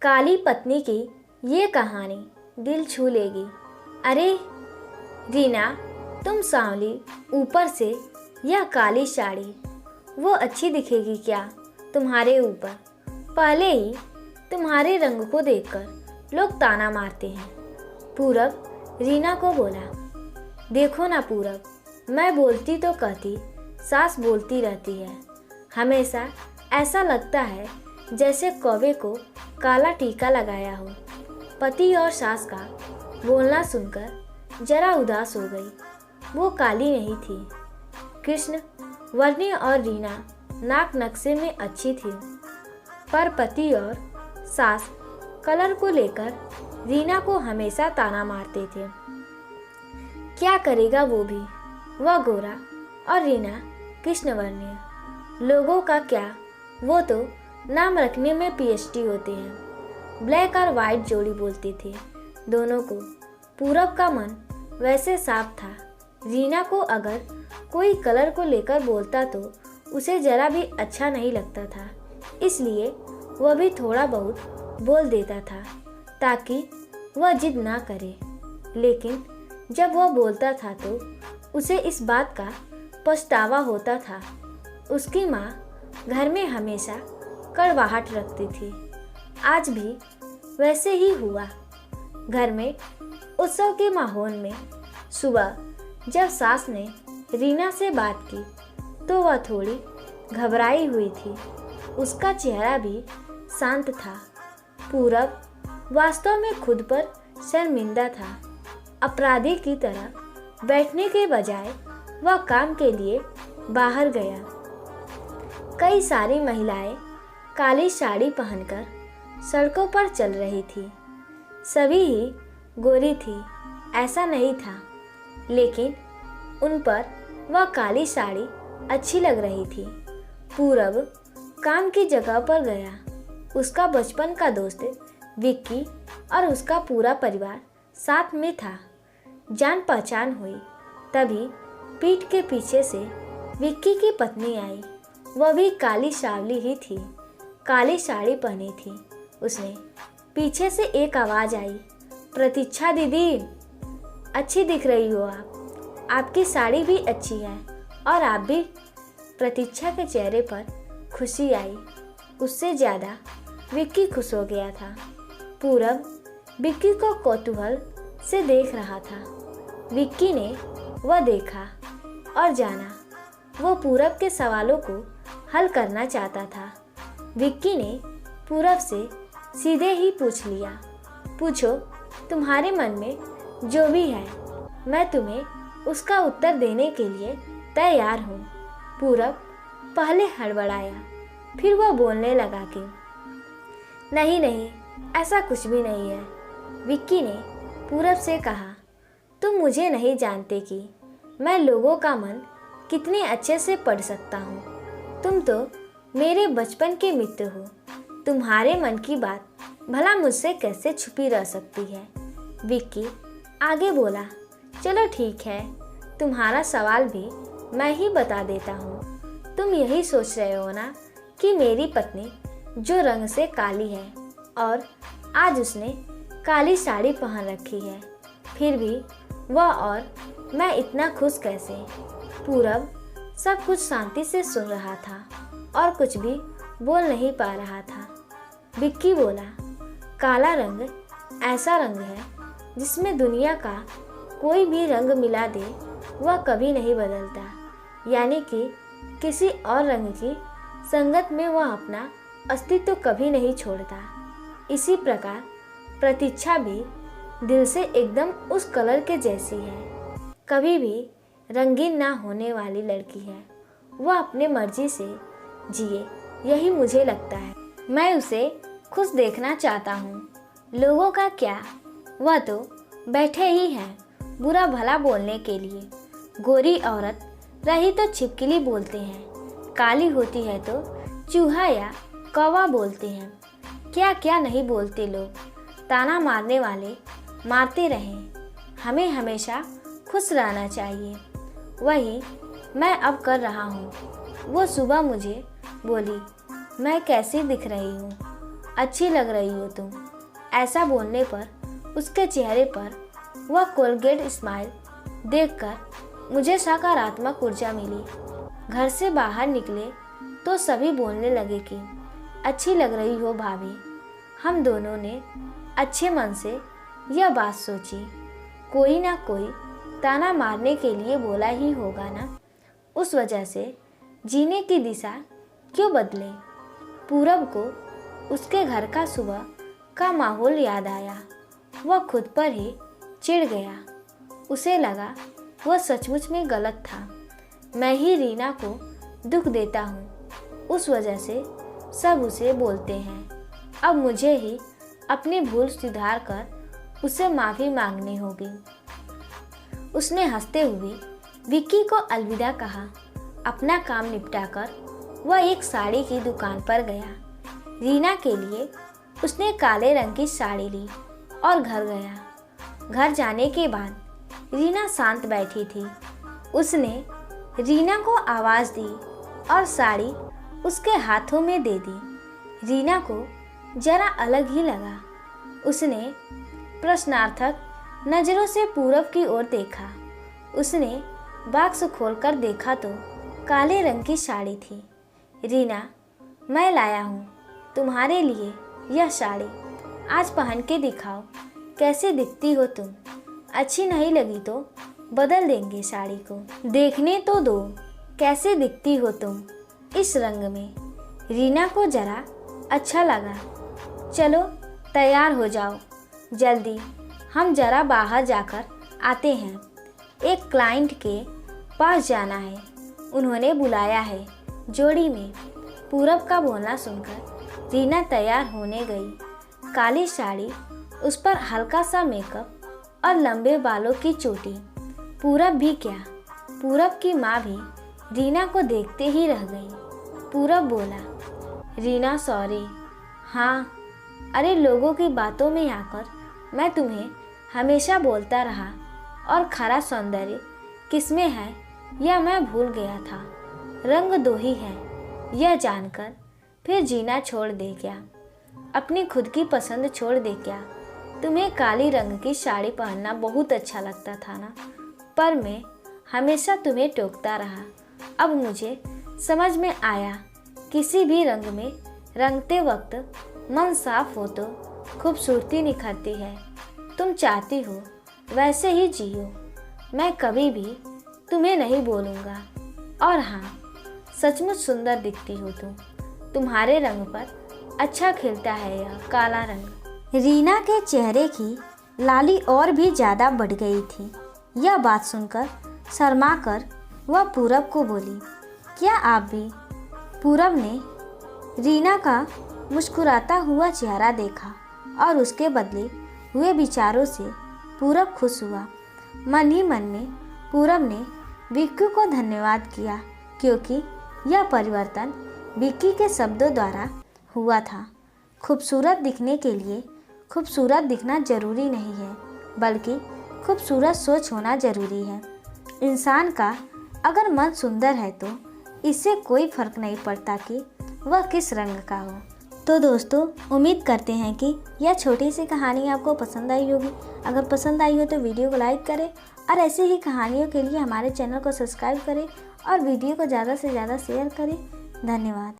काली पत्नी की ये कहानी दिल छू लेगी। अरे रीना, तुम सांवली ऊपर से यह काली साड़ी वो अच्छी दिखेगी क्या तुम्हारे ऊपर? पहले ही तुम्हारे रंग को देखकर लोग ताना मारते हैं। पूरब रीना को बोला, देखो ना पूरब, मैं बोलती तो कहती, सास बोलती रहती है। हमेशा ऐसा लगता है जैसे कौवे को काला टीका लगाया हो। पति और सास का बोलना सुनकर जरा उदास हो गई। वो काली नहीं थी, कृष्ण वर्णी और रीना नाक नक्शे में अच्छी थी, पर पति और सास कलर को लेकर रीना को हमेशा ताना मारते थे। क्या करेगा वो भी, वह गोरा और रीना कृष्णवर्णीय। लोगों का क्या, वो तो नाम रखने में पीएचडी होते हैं। ब्लैक और वाइट जोड़ी बोलते थे दोनों को। पूरब का मन वैसे साफ था। रीना को अगर कोई कलर को लेकर बोलता तो उसे जरा भी अच्छा नहीं लगता था, इसलिए वह भी थोड़ा बहुत बोल देता था ताकि वह जिद ना करे। लेकिन जब वह बोलता था तो उसे इस बात का पछतावा होता था। उसकी माँ घर में हमेशा कड़वाहट रखती थी। आज भी वैसे ही हुआ। घर में उत्सव के माहौल में सुबह जब सास ने रीना से बात की तो वह थोड़ी घबराई हुई थी। उसका चेहरा भी शांत था। पूरब वास्तव में खुद पर शर्मिंदा था। अपराधी की तरह बैठने के बजाय वह काम के लिए बाहर गया। कई सारी महिलाएं काली साड़ी पहनकर सड़कों पर चल रही थी। सभी ही गोरी थी, ऐसा नहीं था, लेकिन उन पर वह काली साड़ी अच्छी लग रही थी। पूरब काम की जगह पर गया। उसका बचपन का दोस्त विक्की और उसका पूरा परिवार साथ में था। जान पहचान हुई। तभी पीठ के पीछे से विक्की की पत्नी आई। वह भी काली सावली ही थी, काली साड़ी पहनी थी उसने। पीछे से एक आवाज़ आई, प्रतीक्षा दीदी, अच्छी दिख रही हो आप। आपकी साड़ी भी अच्छी है और आप भी। प्रतीक्षा के चेहरे पर खुशी आई। उससे ज़्यादा विक्की खुश हो गया था। पूरब विक्की को कौतूहल से देख रहा था। विक्की ने वह देखा और जाना। वो पूरब के सवालों को हल करना चाहता था। विक्की ने पूरब से सीधे ही पूछ लिया, पूछो, तुम्हारे मन में जो भी है, मैं तुम्हें उसका उत्तर देने के लिए तैयार हूँ। पूरब पहले हड़बड़ाया, फिर वह बोलने लगा कि नहीं नहीं, ऐसा कुछ भी नहीं है। विक्की ने पूरब से कहा, तुम मुझे नहीं जानते कि मैं लोगों का मन कितने अच्छे से पढ़ सकता हूँ। तुम तो मेरे बचपन के मित्र हो। तुम्हारे मन की बात भला मुझसे कैसे छुपी रह सकती है? विक्की आगे बोला, चलो ठीक है, तुम्हारा सवाल भी मैं ही बता देता हूँ। तुम यही सोच रहे हो ना कि मेरी पत्नी जो रंग से काली है और आज उसने काली साड़ी पहन रखी है, फिर भी वह और मैं इतना खुश कैसे? पूरब सब कुछ शांति से सुन रहा था और कुछ भी बोल नहीं पा रहा था। विक्की बोला, काला रंग ऐसा रंग है जिसमें दुनिया का कोई भी रंग मिला दे वह कभी नहीं बदलता, यानी कि किसी और रंग की संगत में वह अपना अस्तित्व कभी नहीं छोड़ता। इसी प्रकार प्रतीक्षा भी दिल से एकदम उस कलर के जैसी है, कभी भी रंगीन ना होने वाली लड़की है। वह अपने मर्जी से जिए, यही मुझे लगता है। मैं उसे खुश देखना चाहता हूँ। लोगों का क्या, वह तो बैठे ही हैं बुरा भला बोलने के लिए। गोरी औरत रही तो छिपकली बोलते हैं, काली होती है तो चूहा या कौवा बोलते हैं। क्या क्या नहीं बोलते लोग। ताना मारने वाले मारते रहें, हमें हमेशा खुश रहना चाहिए। वही मैं अब कर रहा हूँ। वो सुबह मुझे बोली, मैं कैसी दिख रही हूँ? अच्छी लग रही हो तुम। ऐसा बोलने पर उसके चेहरे पर वह कोलगेट स्माइल देखकर मुझे सकारात्मक ऊर्जा मिली। घर से बाहर निकले तो सभी बोलने लगे कि अच्छी लग रही हो भाभी। हम दोनों ने अच्छे मन से यह बात सोची, कोई ना कोई ताना मारने के लिए बोला ही होगा ना, उस वजह से जीने की दिशा क्यों बदले। पूरब को उसके घर का सुबह का माहौल याद आया। वह खुद पर ही चिढ़ गया। उसे लगा वह सचमुच में गलत था। मैं ही रीना को दुख देता हूँ, उस वजह से सब उसे बोलते हैं। अब मुझे ही अपनी भूल सुधार कर उसे माफ़ी मांगनी होगी। उसने हंसते हुए विक्की को अलविदा कहा। अपना काम निपटाकर वह एक साड़ी की दुकान पर गया। रीना के लिए उसने काले रंग की साड़ी ली और घर गया। घर जाने के बाद रीना शांत बैठी थी। उसने रीना को आवाज़ दी और साड़ी उसके हाथों में दे दी। रीना को जरा अलग ही लगा। उसने प्रश्नार्थक नज़रों से पूरब की ओर देखा। उसने बॉक्स खोलकर देखा तो काले रंग की साड़ी थी। रीना, मैं लाया हूँ तुम्हारे लिए यह साड़ी, आज पहन के दिखाओ कैसे दिखती हो तुम। अच्छी नहीं लगी तो बदल देंगे साड़ी को। देखने तो दो कैसे दिखती हो तुम इस रंग में। रीना को जरा अच्छा लगा। चलो तैयार हो जाओ, जल्दी हम जरा बाहर जाकर आते हैं। एक क्लाइंट के पास जाना है, उन्होंने बुलाया है जोड़ी में। पूरब का बोलना सुनकर रीना तैयार होने गई। काली साड़ी, उस पर हल्का सा मेकअप और लंबे बालों की चोटी। पूरब भी क्या, पूरब की माँ भी रीना को देखते ही रह गई। पूरब बोला, रीना सॉरी। हाँ, अरे लोगों की बातों में आकर मैं तुम्हें हमेशा बोलता रहा और खरा सौंदर्य किसमें है यह मैं भूल गया था। रंग दो ही है यह जानकर फिर जीना छोड़ दे क्या, अपनी खुद की पसंद छोड़ दे क्या। तुम्हें काली रंग की साड़ी पहनना बहुत अच्छा लगता था ना, पर मैं हमेशा तुम्हें टोकता रहा। अब मुझे समझ में आया किसी भी रंग में रंगते वक्त मन साफ हो तो खूबसूरती निखरती है। तुम चाहती हो वैसे ही जियो, मैं कभी भी तुम्हें नहीं बोलूँगा। और हाँ, सचमुच सुंदर दिखती हो तुम, तुम्हारे रंग पर अच्छा खिलता है यह काला रंग। रीना के चेहरे की लाली और भी ज़्यादा बढ़ गई थी। यह बात सुनकर शर्मा कर वह पूरब को बोली, क्या आप भी? पूरब ने रीना का मुस्कुराता हुआ चेहरा देखा और उसके बदले हुए विचारों से पूरब खुश हुआ। मन ही मन में पूरब ने विक्की को धन्यवाद किया, क्योंकि यह परिवर्तन विक्की के शब्दों द्वारा हुआ था। खूबसूरत दिखने के लिए खूबसूरत दिखना जरूरी नहीं है, बल्कि खूबसूरत सोच होना जरूरी है। इंसान का अगर मन सुंदर है तो इससे कोई फर्क नहीं पड़ता कि वह किस रंग का हो। तो दोस्तों, उम्मीद करते हैं कि यह छोटी सी कहानी आपको पसंद आई होगी। अगर पसंद आई हो तो वीडियो को लाइक करें और ऐसे ही कहानियों के लिए हमारे चैनल को सब्सक्राइब करें और वीडियो को ज़्यादा से ज़्यादा शेयर करें। धन्यवाद।